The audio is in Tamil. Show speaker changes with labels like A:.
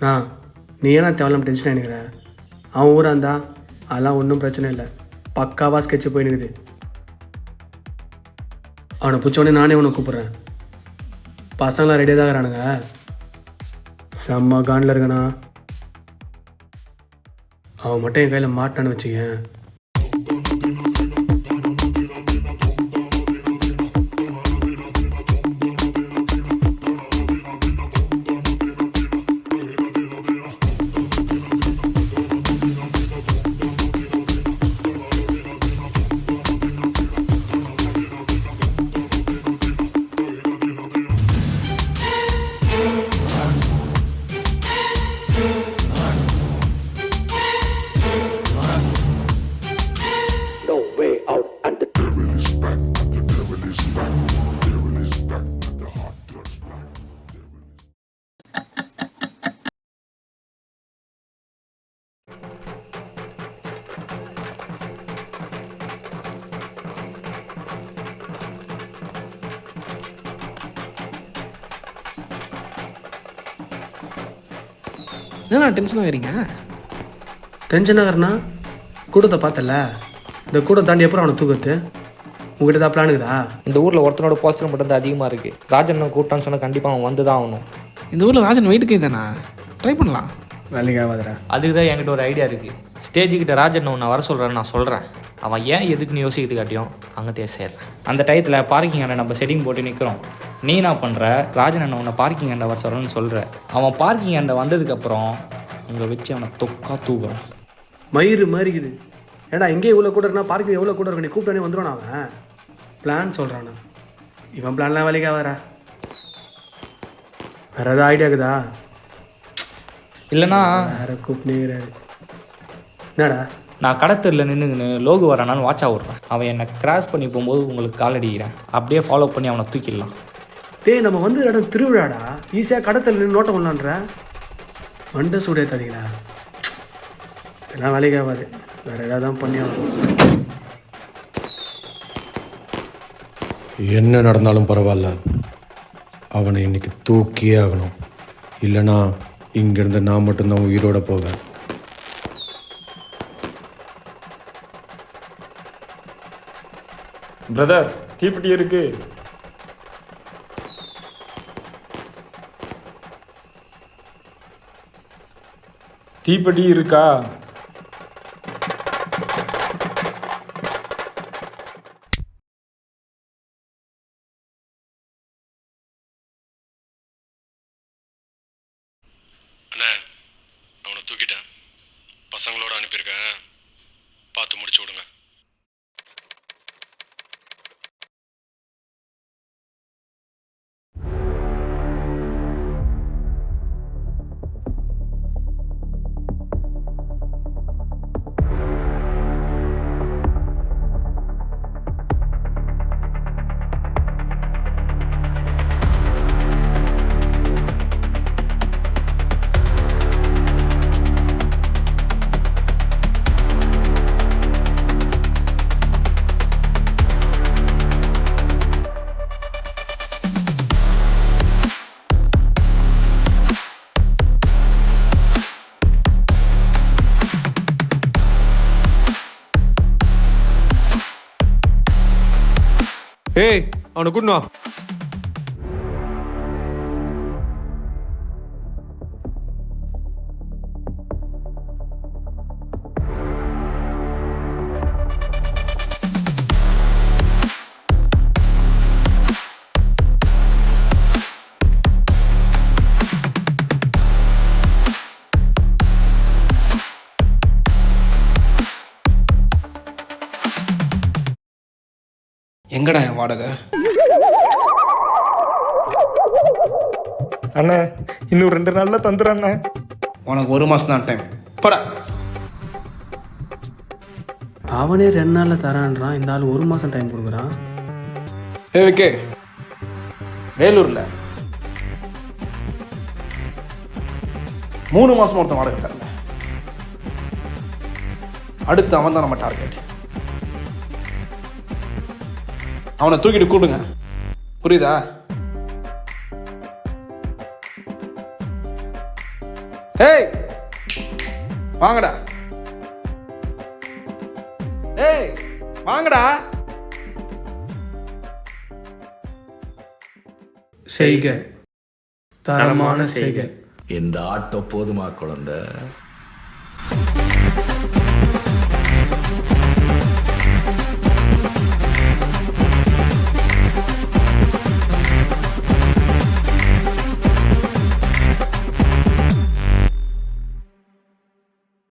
A: நான் நீ ஏன்னா தேவையில்லாம டென்ஷன் ஆகினுக்கிற? அவன் ஊராக இருந்தா அதெல்லாம் ஒன்றும் பிரச்சனை இல்லை, பக்காவாக ஸ்கெட்சு போயினுக்குது. அவனை பிடிச்சோடனே நானே உன்னை கூப்பிட்றேன். பசங்களாம் ரெடியாக தான் இருக்கிறானுங்க. செம்ம காண்டில் இருக்கண்ணா. அவன் மட்டும் என் கையில் மாட்டான்னு வச்சுக்கேன்.
B: என்ன டென்ஷன் ஆகிறீங்க?
A: டென்ஷன் ஆகிறனா? கூட்டத்தை பார்த்தல, இந்த கூட்டம் தாண்டி எப்போ அவனை தூக்கத்து? உங்ககிட்ட தான் பிளானுக்குதா?
C: இந்த ஊரில் ஒருத்தனோட போஸ்டர் மட்டும் தான் அதிகமாக இருக்குது. ராஜன் கூட்டான்னு சொன்னால் கண்டிப்பாக அவன் வந்து தான் ஆகணும்.
B: இந்த ஊரில் ராஜன் வெயிட்டுக்கு தானே, ட்ரை பண்ணலாம்.
A: வேலைக்கு ஆகாதரா.
C: அதுக்கு தான் என்கிட்ட ஒரு ஐடியா இருக்குது. ஸ்டேஜுக்கிட்ட ராஜன் உன்னை வர சொல்கிறேன்னு நான் சொல்கிறேன். அவன் ஏன் எதுக்குன்னு யோசிக்கிறது காட்டியும் அங்கே சேர்றேன். அந்த டயத்தில் பார்க்கிங் அண்ணன் நம்ம செட்டிங் போட்டு நிற்கிறோம். நீ என்ன பண்ணுற? ராஜன் அண்ணன் உன்னை பார்க்கிங் அண்டை வர சொல்கிறேன்னு சொல்கிற. அவன் பார்க்கிங் அண்டை வந்ததுக்கப்புறம் அங்கே வச்சு அவனை தொக்கா தூக்குறான்.
A: மயிறு மாறிக்குது. ஏடா எங்கே இவ்வளோ கூட இருக்குன்னா பார்க்கிங் எவ்வளோ கூட இருக்கு, நீ கூப்பிட்டானே வந்துடுவான். அவன் பிளான் சொல்கிறானா? இவன் பிளான்லாம் வேலைக்கு ஆகாரா? வேறு ஏதாவது ஐடியா இருக்குதா?
C: இல்லைனா
A: வேறு கூப்பிட்டுங்கிறாரு. என்னடா?
C: நான் கடத்தரில் நின்றுங்கன்னு லோகு வரானான்னு வாட்சா விட்றேன். அவன் என்னை கிராஸ் பண்ணி போகும்போது உங்களுக்கு கால் அடிக்கிறேன். அப்படியே ஃபாலோ பண்ணி அவனை தூக்கிடலாம்.
A: டேய், நம்ம வந்து இடம் திருவிழாடா, ஈஸியாக கடத்தல் நின்று நோட்டம் பண்ணலான்ற மண்டை சூடே தரீங்களா? எல்லாம் வேலைக்கு ஆகாது, வேறு ஏதாவது தான் பண்ணி ஆகணும்.
D: என்ன நடந்தாலும் பரவாயில்ல, அவனை இன்னைக்கு தூக்கியே ஆகணும். இல்லைனா இங்கேருந்து நான் மட்டும்தான் உயிரோட போவேன்.
E: பிரதர், தீப்பெட்டி இருக்கு. தீப்பெட்டி இருக்கா?
D: அண்ணே, அவனை தூக்கிட்டேன். பசங்களோட அனுப்பியிருக்கேன், பார்த்து முடிச்சு விடுங்க.
F: ஏய், அவனை கூட்டினு வா.
B: எங்கடா என் வாடகை?
E: அண்ணே, இன்னும் 2 நாளில் தந்துடுறண்ணே.
B: உனக்கு 1 மாதம் தான் டைம். போடா.
A: அவனே 2 நாளில் தரான்றான், இந்த ஆள் 1 மாதம் டைம் கொடுக்குறான்.
B: விக்கே, வேலூரில் 3 மாதம் ஒருத்தன் வாடகை தரல. அடுத்து அவன் தான் நம்ம டார்கெட். அவனை தூக்கிட்டு கூடுங்க, புரியுதா? ஏய் வாங்கடா. ஏய் வாங்கடா.
A: செய்க தரமான செய்க.
G: இந்த ஆட்டோ போதுமா குழந்தை?